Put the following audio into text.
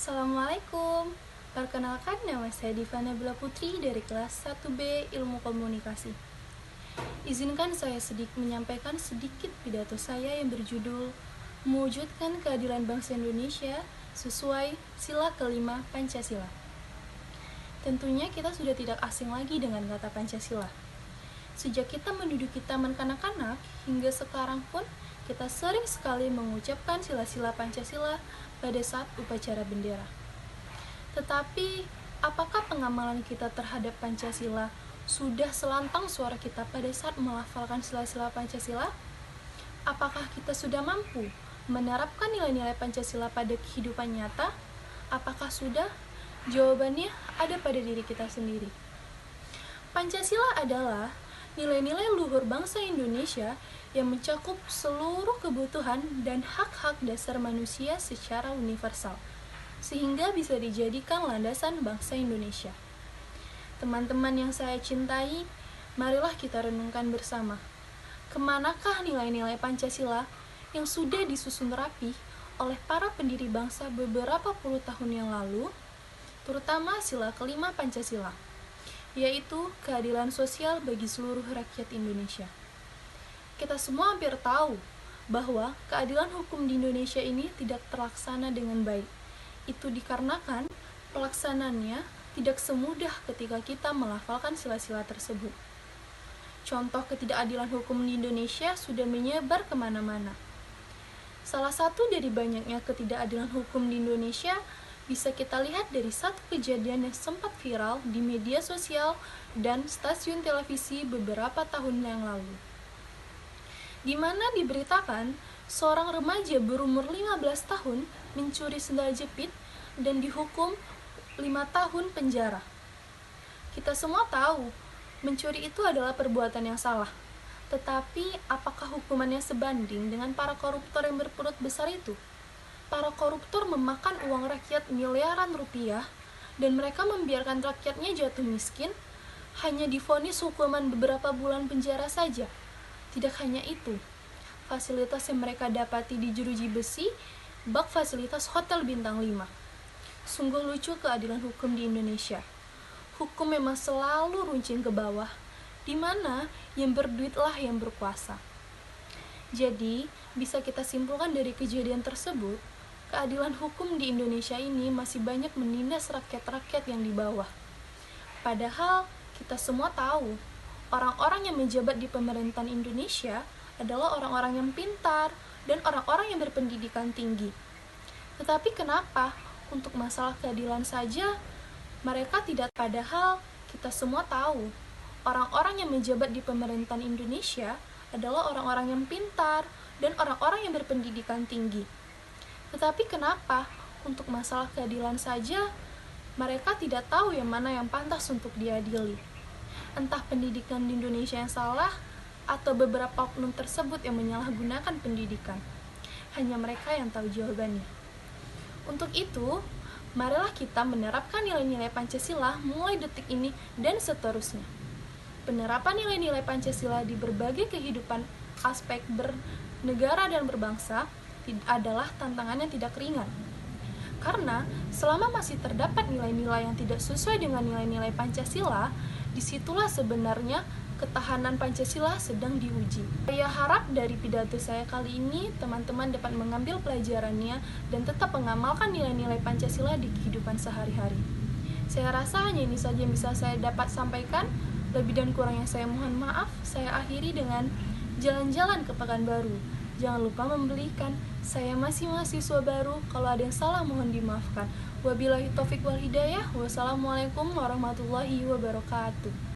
Assalamualaikum. Perkenalkan, nama saya Diva Nabila Putri dari kelas 1B Ilmu Komunikasi. Izinkan saya menyampaikan sedikit pidato saya yang berjudul Mewujudkan Keadilan Bangsa Indonesia sesuai Sila kelima Pancasila. Tentunya kita sudah tidak asing lagi dengan kata Pancasila. Sejak kita menduduki taman kanak-kanak hingga sekarang pun kita sering sekali mengucapkan sila-sila Pancasila pada saat upacara bendera. Tetapi, apakah pengamalan kita terhadap Pancasila sudah selantang suara kita pada saat melafalkan sila-sila Pancasila? Apakah kita sudah mampu menerapkan nilai-nilai Pancasila pada kehidupan nyata? Apakah sudah? Jawabannya ada pada diri kita sendiri. Pancasila adalah nilai-nilai luhur bangsa Indonesia yang mencakup seluruh kebutuhan dan hak-hak dasar manusia secara universal, sehingga bisa dijadikan landasan bangsa Indonesia. Teman-teman yang saya cintai, marilah kita renungkan bersama. Kemanakah nilai-nilai Pancasila yang sudah disusun rapi oleh para pendiri bangsa beberapa puluh tahun yang lalu, terutama sila kelima Pancasila, yaitu keadilan sosial bagi seluruh rakyat Indonesia. Kita semua hampir tahu bahwa keadilan hukum di Indonesia ini tidak terlaksana dengan baik. Itu dikarenakan pelaksanaannya tidak semudah ketika kita melafalkan sila-sila tersebut. Contoh ketidakadilan hukum di Indonesia sudah menyebar kemana-mana. Salah satu dari banyaknya ketidakadilan hukum di Indonesia bisa kita lihat dari satu kejadian yang sempat viral di media sosial dan stasiun televisi beberapa tahun yang lalu, di mana diberitakan seorang remaja berumur 15 tahun mencuri sendal jepit dan dihukum 5 tahun penjara. Kita semua tahu, mencuri itu adalah perbuatan yang salah. Tetapi, apakah hukumannya sebanding dengan para koruptor yang berperut besar itu? Para koruptor memakan uang rakyat miliaran rupiah, dan mereka membiarkan rakyatnya jatuh miskin, hanya divonis hukuman beberapa bulan penjara saja. Tidak hanya itu, fasilitas yang mereka dapati di jeruji besi, bak fasilitas hotel bintang 5. Sungguh lucu keadilan hukum di Indonesia. Hukum memang selalu runcing ke bawah, di mana yang berduitlah yang berkuasa. Jadi, bisa kita simpulkan dari kejadian tersebut, keadilan hukum di Indonesia ini masih banyak menindas rakyat-rakyat yang di bawah. Padahal, kita semua tahu, orang-orang yang menjabat di pemerintahan Indonesia adalah orang-orang yang pintar dan orang-orang yang berpendidikan tinggi. Tetapi kenapa untuk masalah keadilan saja mereka tidak? Padahal kita semua tahu, orang-orang yang menjabat di pemerintahan Indonesia adalah orang-orang yang pintar dan orang-orang yang berpendidikan tinggi. Tetapi kenapa untuk masalah keadilan saja mereka tidak tahu yang mana yang pantas untuk diadili? Entah pendidikan di Indonesia yang salah atau beberapa oknum tersebut yang menyalahgunakan pendidikan. Hanya mereka yang tahu jawabannya. Untuk itu, marilah kita menerapkan nilai-nilai Pancasila mulai detik ini dan seterusnya. Penerapan nilai-nilai Pancasila di berbagai kehidupan aspek bernegara dan berbangsa adalah tantangan yang tidak ringan. Karena selama masih terdapat nilai-nilai yang tidak sesuai dengan nilai-nilai Pancasila, disitulah sebenarnya ketahanan Pancasila sedang diuji. Saya harap dari pidato saya kali ini, teman-teman dapat mengambil pelajarannya dan tetap mengamalkan nilai-nilai Pancasila di kehidupan sehari-hari. Saya rasa hanya ini saja yang bisa saya dapat sampaikan. Lebih dan kurangnya saya mohon maaf. Saya akhiri dengan jalan-jalan ke Pekanbaru. Jangan lupa membelikan. Saya masih mahasiswa baru. Kalau ada yang salah mohon dimaafkan. Wabillahi taufik wal hidayah. Wassalamualaikum warahmatullahi wabarakatuh.